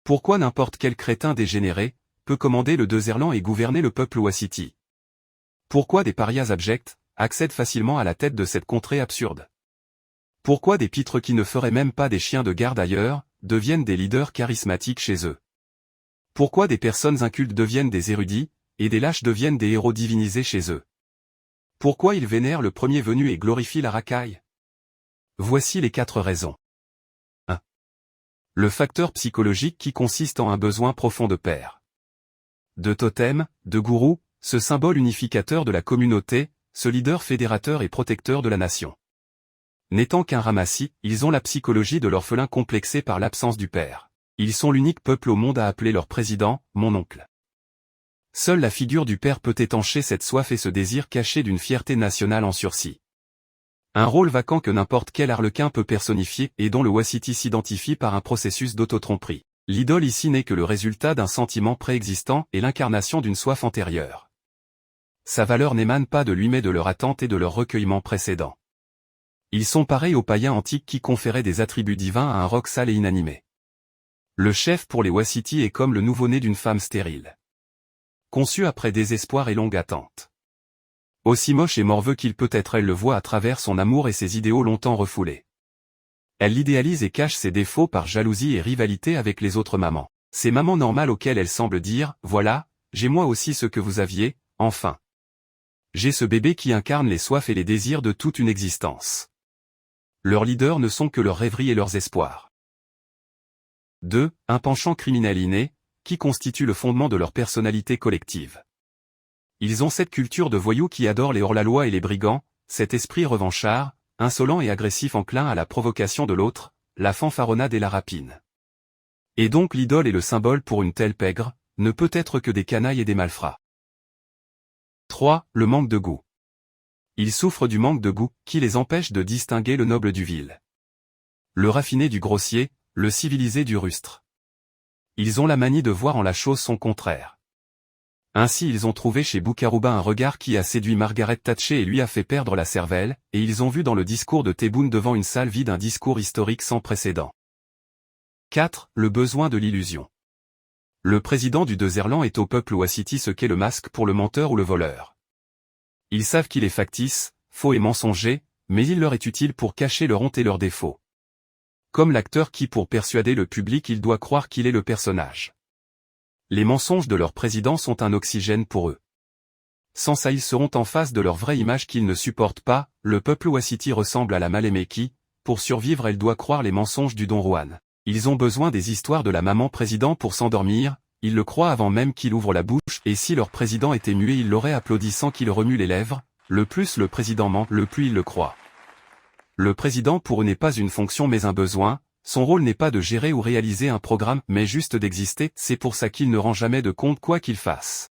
Pourquoi n'importe quel crétin dégénéré peut commander le Dezerland et gouverner le peuple Ouassiti? Pourquoi des parias abjects accèdent facilement à la tête de cette contrée absurde? Pourquoi des pitres qui ne feraient même pas des chiens de garde ailleurs deviennent des leaders charismatiques chez eux? Pourquoi des personnes incultes deviennent des érudits, et des lâches deviennent des héros divinisés chez eux? Pourquoi ils vénèrent le premier venu et glorifient la racaille? Voici les 4 raisons. 1. Le facteur psychologique qui consiste en un besoin profond de père. De totem, de gourou, ce symbole unificateur de la communauté, ce leader fédérateur et protecteur de la nation. N'étant qu'un ramassis, ils ont la psychologie de l'orphelin complexé par l'absence du père. Ils sont l'unique peuple au monde à appeler leur président « mon oncle ». Seule la figure du père peut étancher cette soif et ce désir caché d'une fierté nationale en sursis. Un rôle vacant que n'importe quel arlequin peut personnifier et dont le Ouassiti s'identifie par un processus d'autotromperie. L'idole ici n'est que le résultat d'un sentiment préexistant et l'incarnation d'une soif antérieure. Sa valeur n'émane pas de lui mais de leur attente et de leur recueillement précédent. Ils sont pareils aux païens antiques qui conféraient des attributs divins à un roc sale et inanimé. Le chef pour les Ouassiti est comme le nouveau-né d'une femme stérile. Conçu après désespoir et longue attente. Aussi moche et morveux qu'il peut être, elle le voit à travers son amour et ses idéaux longtemps refoulés. Elle l'idéalise et cache ses défauts par jalousie et rivalité avec les autres mamans. Ces mamans normales auxquelles elle semble dire « Voilà, j'ai moi aussi ce que vous aviez, enfin. J'ai ce bébé qui incarne les soifs et les désirs de toute une existence. » Leurs leaders ne sont que leurs rêveries et leurs espoirs. 2. Un penchant criminel inné, qui constitue le fondement de leur personnalité collective. Ils ont cette culture de voyous qui adorent les hors-la-loi et les brigands, cet esprit revanchard, insolent et agressif enclin à la provocation de l'autre, la fanfaronnade et la rapine. Et donc l'idole et le symbole pour une telle pègre, ne peut être que des canailles et des malfrats. 3. Le manque de goût. Ils souffrent du manque de goût, qui les empêche de distinguer le noble du vil. Le raffiné du grossier, le civilisé du rustre. Ils ont la manie de voir en la chose son contraire. Ainsi ils ont trouvé chez Boukarouba un regard qui a séduit Margaret Thatcher et lui a fait perdre la cervelle, et ils ont vu dans le discours de Tebboune devant une salle vide un discours historique sans précédent. 4. Le besoin de l'illusion. Le président du Dezerland est au peuple Ouassiti ce qu'est le masque pour le menteur ou le voleur. Ils savent qu'il est factice, faux et mensonger, mais il leur est utile pour cacher leur honte et leurs défauts. Comme l'acteur qui pour persuader le public il doit croire qu'il est le personnage. Les mensonges de leur président sont un oxygène pour eux. Sans ça ils seront en face de leur vraie image qu'ils ne supportent pas. Le peuple Ouassiti ressemble à la mal-aimée qui, pour survivre elle doit croire les mensonges du Don Juan. Ils ont besoin des histoires de la maman président pour s'endormir, ils le croient avant même qu'il ouvre la bouche, et si leur président était muet ils l'auraient applaudi sans qu'il remue les lèvres. Le plus le président ment, le plus il le croit. Le président pour eux n'est pas une fonction mais un besoin. Son rôle n'est pas de gérer ou réaliser un programme, mais juste d'exister, c'est pour ça qu'il ne rend jamais de compte quoi qu'il fasse.